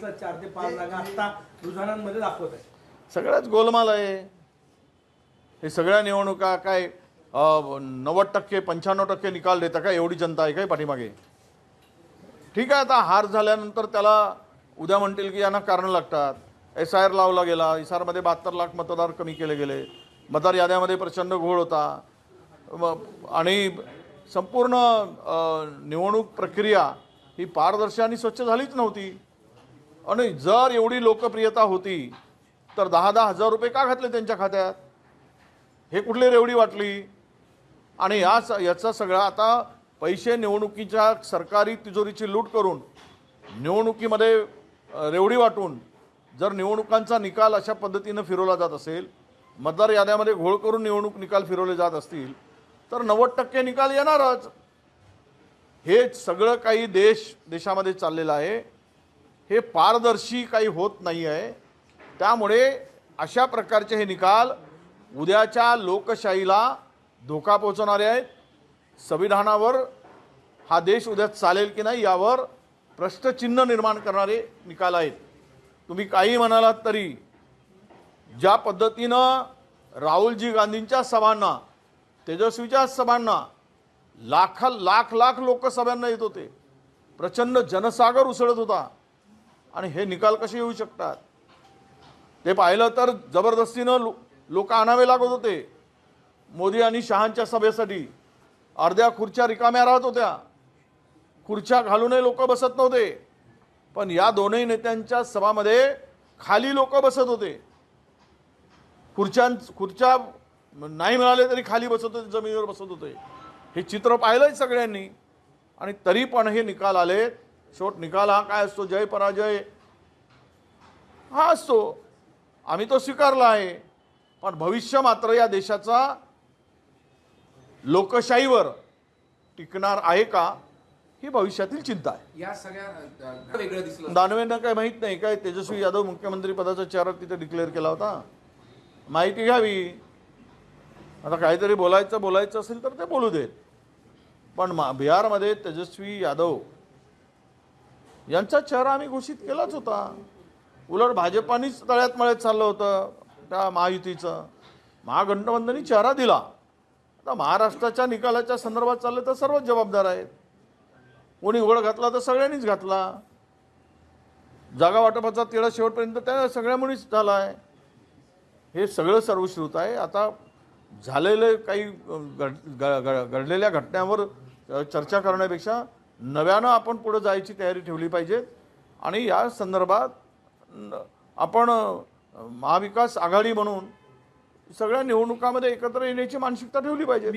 2022ला 4 ते 5 जागा आता रुझानांमध्ये दाखवत आहे. सगळ्याच गोलमाल आहे हे. सगळ्या निवडणुका काय 90% 95% निकाल देता का? एवढी जनता आहे काय पाठीमागे? ठीक आहे, आता हार झाल्यानंतर त्याला उद्या म्हणतील की यांना कारण लागतात. SIR लावला गेला, SIR मध्ये 72 लाख मतदार कमी केले गेले, मतदार याद्यामध्ये प्रचंड घोळ होता आणि संपूर्ण निवडणूक प्रक्रिया ही पारदर्शी आणि स्वच्छ झालीच नव्हती. आणि जर एवढी लोकप्रियता होती तर 10-10 हजार रुपये का घातले त्यांच्या खात्यात? हे कुठली रेवडी वाटली? आणि याचा सगळा आता पैसे निवडणुकीच्या सरकारी तिजोरीची लूट करून निवडणुकीमध्ये रेवडी वाटून जर निवडणुकांचा निकाल अशा पद्धतीनं फिरवला जात असेल, मतदार याद्यामध्ये घोळ करून निवडणूक निकाल फिरवले जात असतील तर 90% निकाल येणारच. हे सगळं काही देशामध्ये चाललेलं आहे. हे पारदर्शी काही होत नाही आहे. त्यामुळे अशा प्रकारचे हे निकाल उद्याच्या लोकशाहीला धोका पोहोचवणारे आहेत. संविधानावर हा देश उद्या चालेल की नाही यावर प्रश्नचिन्ह निर्माण करणारे निकाल आहेत. तुम्ही काही म्हणालात तरी ज्या पद्धतीनं राहुलजी गांधींच्या सभांना, तेजस्वीच्या सभांना लाख लोक सभांना येत होते, प्रचंड जनसागर उसळत होता, आणि हे निकाल कसे येऊ शकतात? ते पाहिलं तर जबरदस्तीनं लोक आणावे लागत होते. मोदी आणि शहांच्या सभेसाठी अर्ध्या खुर्च्या रिकाम्या राहत होत्या, खुर्च्या घालूनही लोक बसत नव्हते. पण या दोनही नेत्यांच्या सभामध्ये खाली लोक बसत होते. खुर्च्या नाही मिळाले तरी खाली बसत होते, जमिनीवर बसत होते. हे चित्र पाहिलंय सगळ्यांनी. आणि तरी पण हे निकाल आले. शेवट निकाल हा काय असतो? जय पराजय हा असतो. आम्ही तो स्वीकारला आहे. पण भविष्य मात्र या देशाचा लोकशाहीवर टिकणार आहे का, ही भविष्यातील चिंता आहे. या सगळ्या वेगळं दिसलं. दानवेंना काय माहीत नाही काय तेजस्वी यादव मुख्यमंत्री पदाचा चेहरा तिथे डिक्लेअर केला होता? माहिती घ्यावी. आता काहीतरी बोलायचं असेल तर ते बोलू देत. पण बिहारमध्ये तेजस्वी यादव यांचा चेहरा आम्ही घोषित केलाच होता. उलट भाजपानीच तळ्यात मळ्यात चाललं होतं त्या महायुतीचं. महागठबंधनी चेहरा दिला. आता महाराष्ट्राच्या निकालाच्या संदर्भात चाललं तर सर्वच जबाबदार आहेत. कोणी घोळ घातला तर सगळ्यांनीच घातला. जागा वाटपाचा तिळा शेवटपर्यंत त्या सगळ्यामुळेच झाला आहे. हे सगळं सर्वश्रुत आहे. आता झालेले काही घडलेल्या घटनांवर चर्चा करण्यापेक्षा नव्यानं आपण पुढे जायची तयारी ठेवली पाहिजे. आणि या संदर्भात आपण महाविकास आघाडी म्हणून सगळ्या निवडणुकामध्ये एकत्र येण्याची मानसिकता ठेवली पाहिजे.